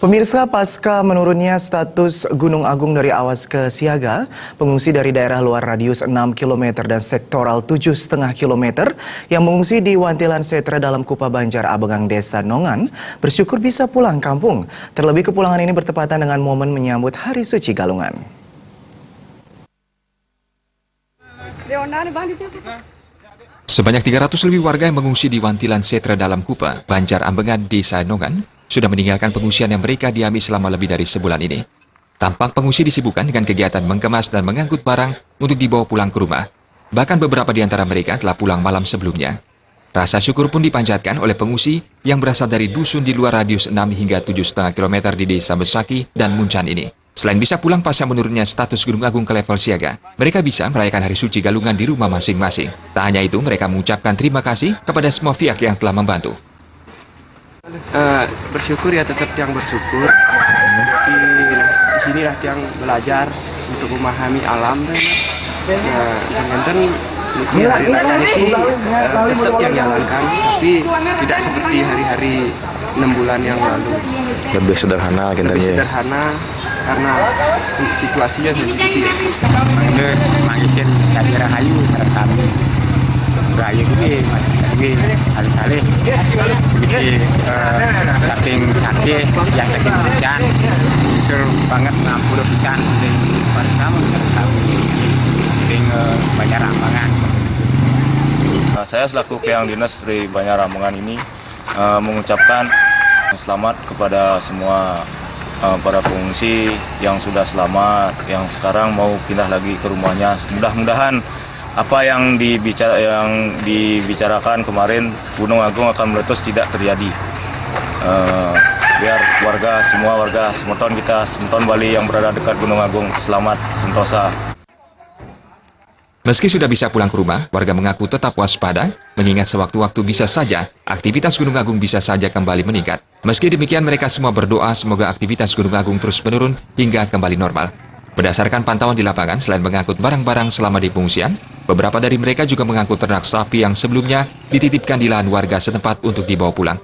Pemirsa, pasca menurunnya status Gunung Agung dari awas ke siaga, pengungsi dari daerah luar radius 6 km dan sektoral 7,5 km yang mengungsi di Wantilan Setra dalam Kupa Banjar Abengang Desa Nongan bersyukur bisa pulang kampung. Terlebih kepulangan ini bertepatan dengan momen menyambut Hari Suci Galungan. Sebanyak 300 lebih warga yang mengungsi di Wantilan Setra dalam Kupa Banjar Abengan Desa Nongan sudah meninggalkan pengungsian yang mereka diami selama lebih dari sebulan ini. Tampak pengungsi disibukkan dengan kegiatan mengemas dan mengangkut barang untuk dibawa pulang ke rumah. Bahkan beberapa di antara mereka telah pulang malam sebelumnya. Rasa syukur pun dipanjatkan oleh pengungsi yang berasal dari dusun di luar radius 6 hingga 7,5 km di Desa Besaki dan Muncan ini. Selain bisa pulang pasca menurunnya status Gunung Agung ke level siaga, mereka bisa merayakan Hari Suci Galungan di rumah masing-masing. Tak hanya itu, mereka mengucapkan terima kasih kepada semua pihak yang telah membantu. Bersyukur ya, tetap yang bersyukur. Di sinilah yang belajar untuk memahami alam dan tetap yang jalankan, tapi tidak seperti hari-hari 6 bulan yang lalu. Lebih sederhana, lebih sederhana karena situasinya seperti itu. Mangisin sekali rahayu sarap sami. Rahayu ini masih kali-kali. Jadi saking sakit, ya saking hujan, sur banget 60 pisan dan kamu sarap sami. Banjar Abengan. Saya selaku Keang Dinas dari Banjar Abengan ini mengucapkan selamat kepada semua para pengungsi yang sudah selamat, yang sekarang mau pindah lagi ke rumahnya. Mudah-mudahan apa yang dibicarakan kemarin Gunung Agung akan meletus tidak terjadi. Biar semua warga Semeton Bali yang berada dekat Gunung Agung selamat sentosa. Meski sudah bisa pulang ke rumah, warga mengaku tetap waspada, mengingat sewaktu-waktu bisa saja aktivitas Gunung Agung bisa saja kembali meningkat. Meski demikian, mereka semua berdoa semoga aktivitas Gunung Agung terus menurun hingga kembali normal. Berdasarkan pantauan di lapangan, selain mengangkut barang-barang selama di pengungsian, beberapa dari mereka juga mengangkut ternak sapi yang sebelumnya dititipkan di lahan warga setempat untuk dibawa pulang.